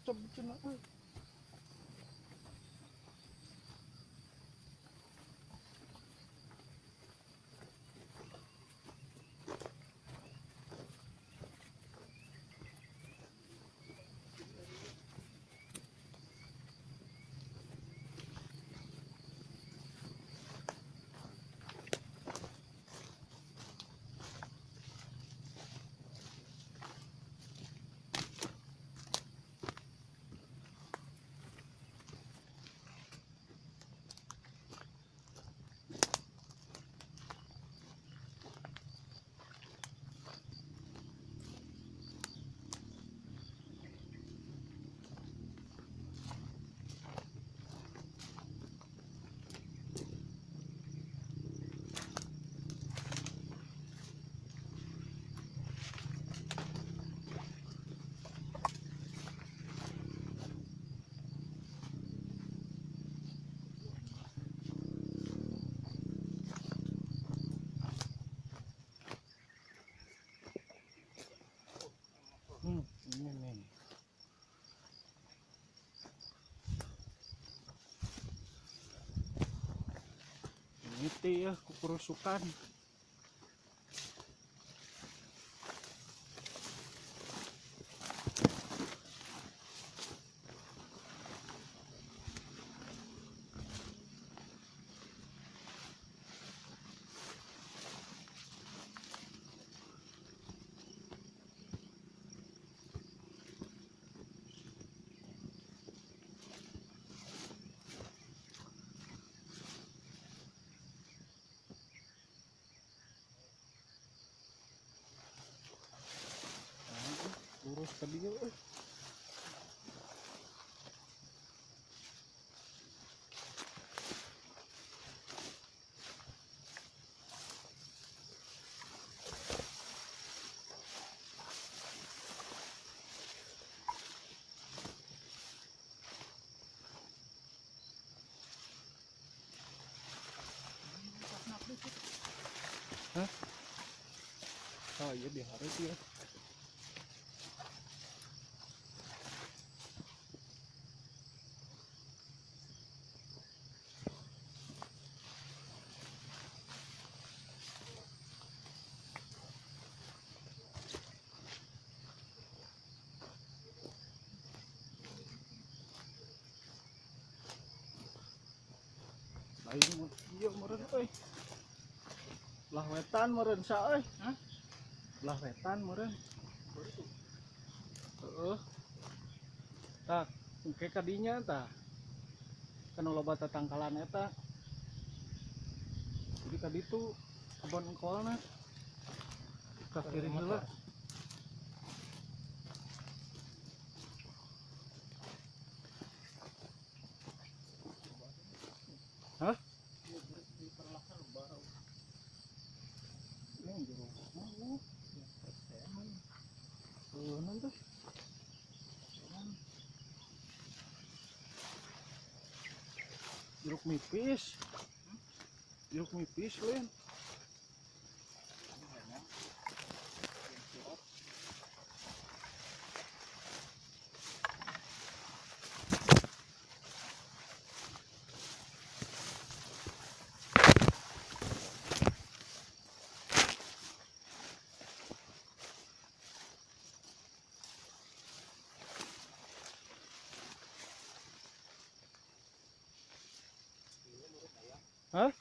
kecap cina. Ini nih. Ini ya kerusukan. Urus tadi ya. Hah? Oh iya diharus ya. Ayo iya meren euy. Lah wetan meren sa euy. Hah? Lah wetan meren. Heeh. Tak, engke kadinya tah. Kana loba tatangkalan eta. Jadi tadi tuh kebon engkolna. Ka kiri heula. Hah? Nanti jeruk nipis Len. Hah?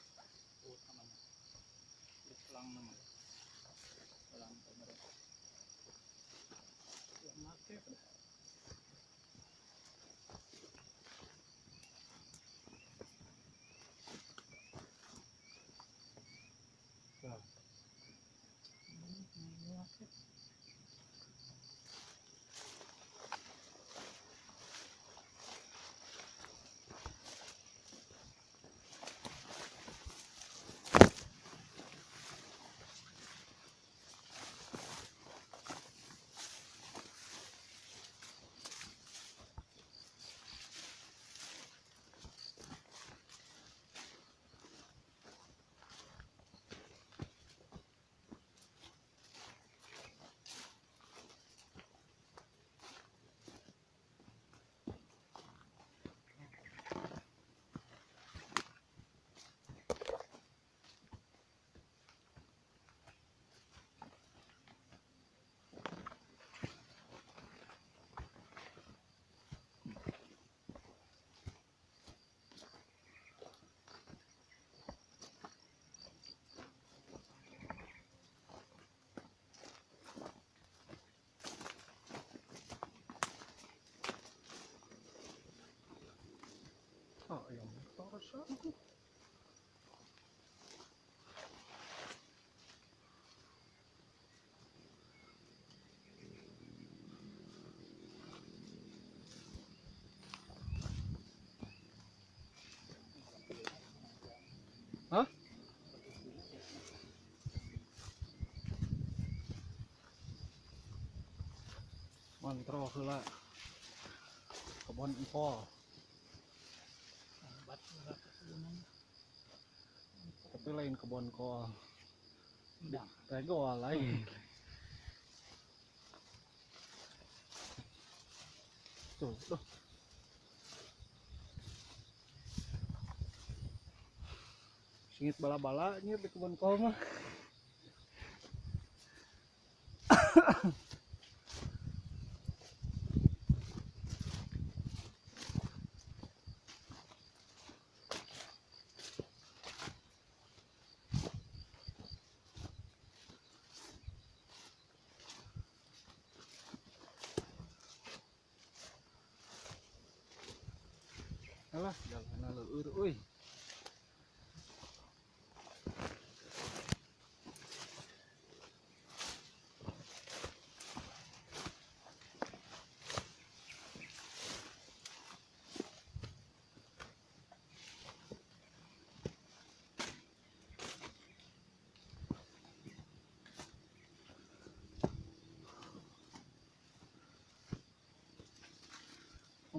Oh, ayam motor sa. Hah? Kontrol heula. Kebon empol. Tapi lain kebon kol. Tegol lain. Tuh. Singit bala-bala nyir di kebon kol mah. Alah, jalan leueur euy.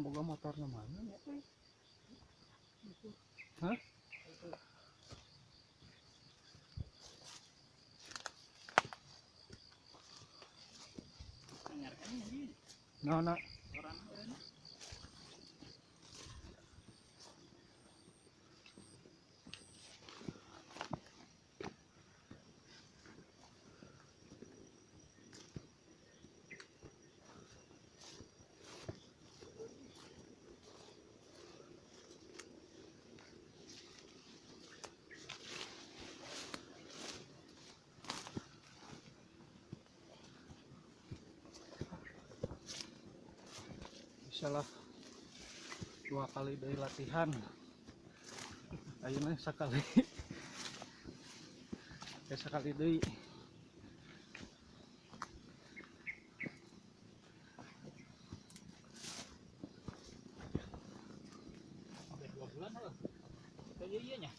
Boga motornya mana ya? Hah? Nah. Salah 2 kali dari latihan. Ayeuna sakali. Sakali deui. Sampai 2 bulan heuh. Kayak ieu nya.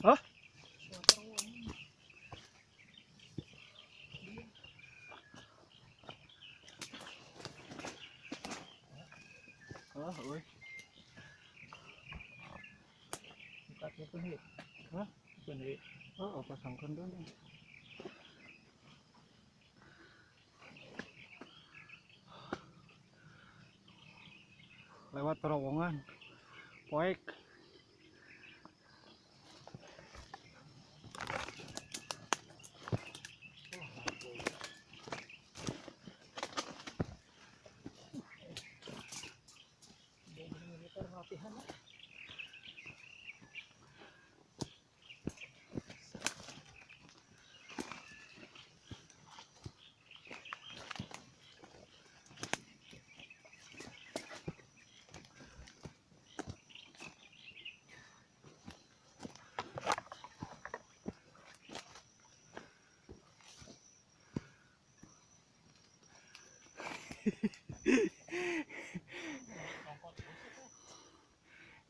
Hah? Euy. Buka itu nih. Hah? Bener. Oh, pasangkeun deui. Lewat terowongan. Poek. Militer latihan.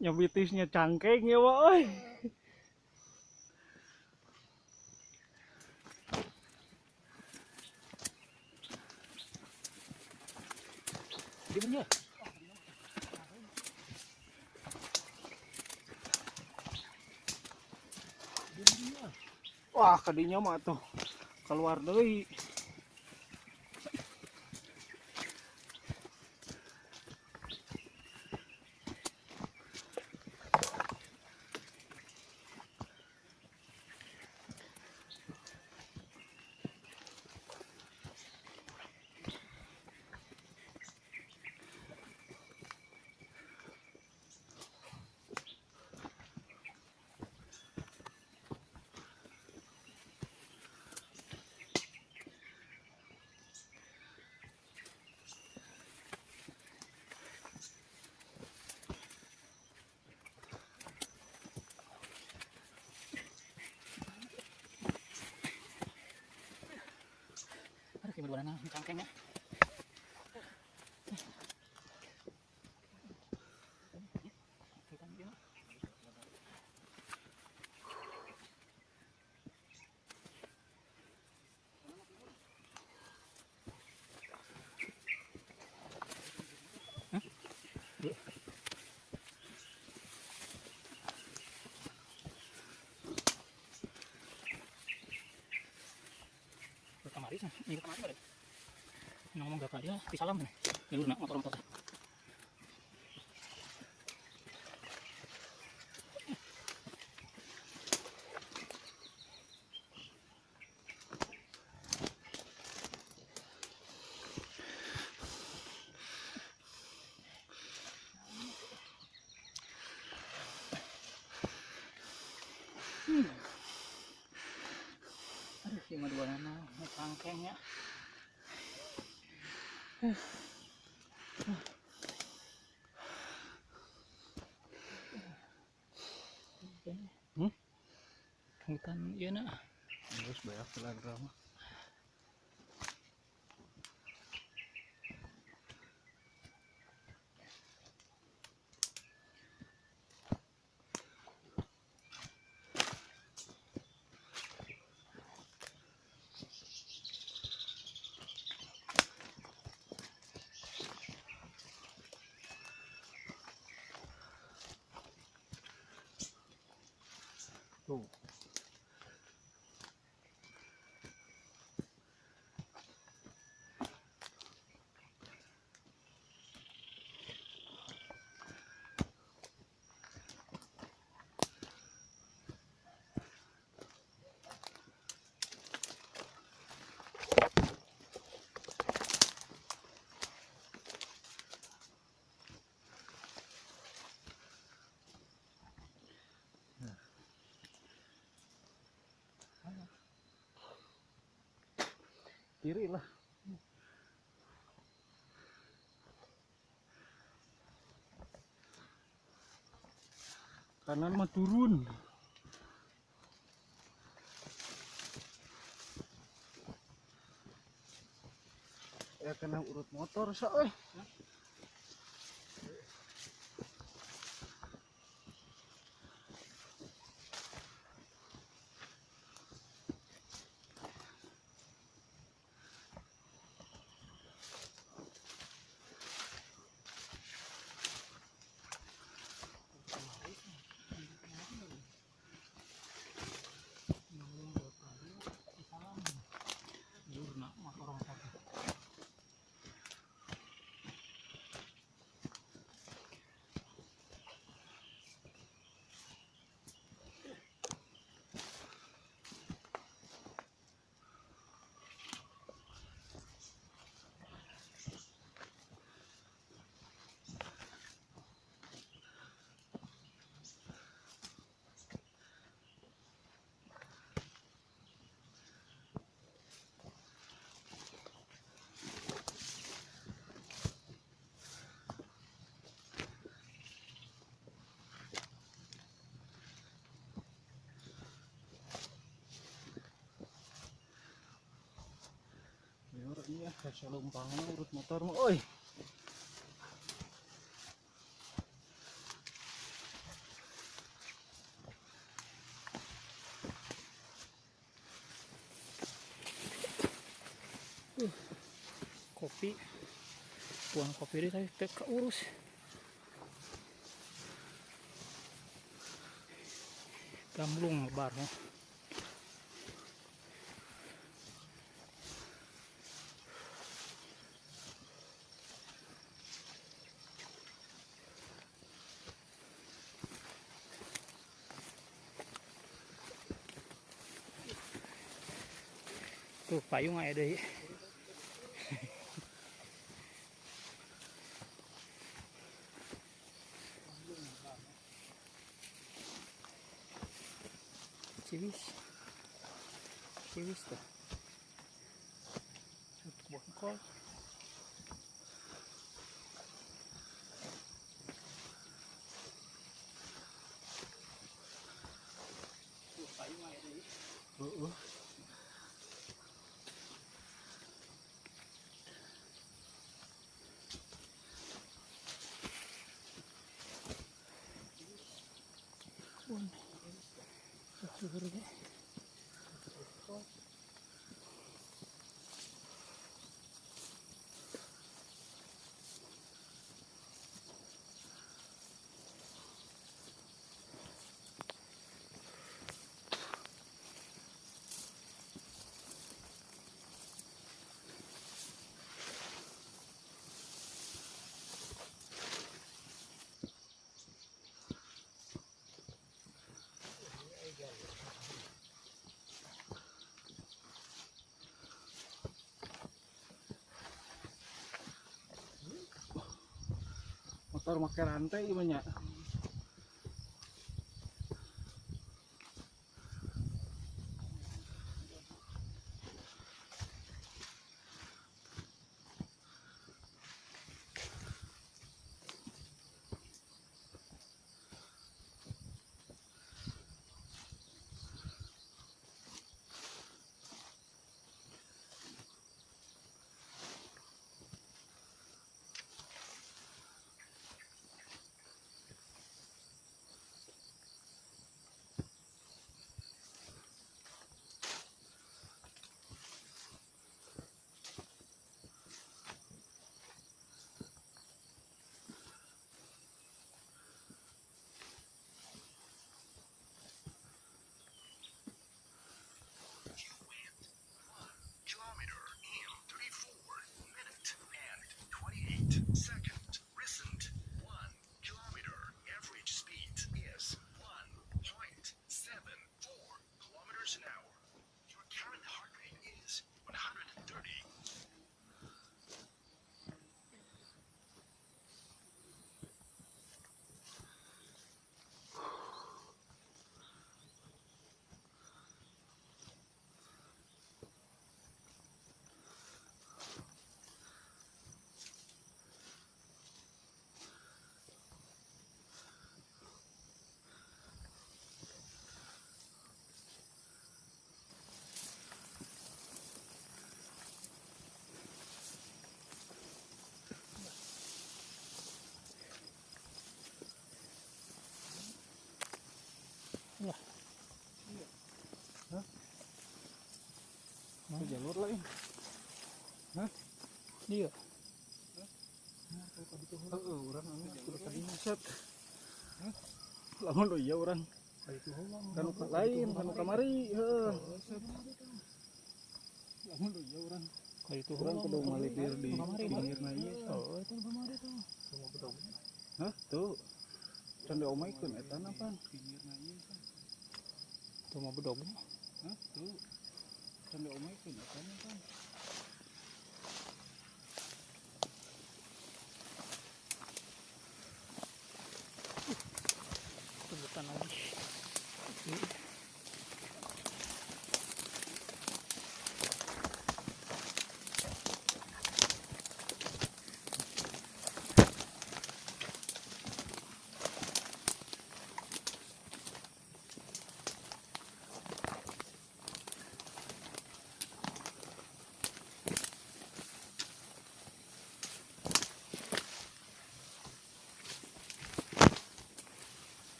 Nyobitisnya cangkeng ya woy. Dia bener. Wah kadinya mah tuh keluar deui. Aduh, kayak berdua cangkengnya. Kamari sih, minggu kemarin ada. Ngomong gak dia, pisalam nih. Ya lu nak motor-motor. Aduh, cuma dua nana, cangkengnya. Hutan iya nak. Terus banyak telegram. Tuh. Kiri lah. Kanan mah turun. Ya kena urut motor sa euy. Iya, saya lumpang urut motor mah, oi. kopi. Buang kopi deh tapi teu keurus. Gamblung lebar ya. Tuh payung aya deui. Ciwis tuh. Buah kol. Tuh payung aya deui. Suhur ge. Motor make rantai gimana? Wah. Hah? Itu jalur lain. Hah? Iya. Urang kudu tadinya set. Hah? Lamun do ieu urang. Kanu lain, kanu kamari, heuh. Lamun do ieu urang. Itu Urang kudu malipir di pinggirna ieu. Oh, itu kamari tuh. Hah? Tuh. Can diomaikeun eta napan pinggirna ieu kan. Tuh mau bedog. Hah? Tuh. Can diomaikeun eta napan.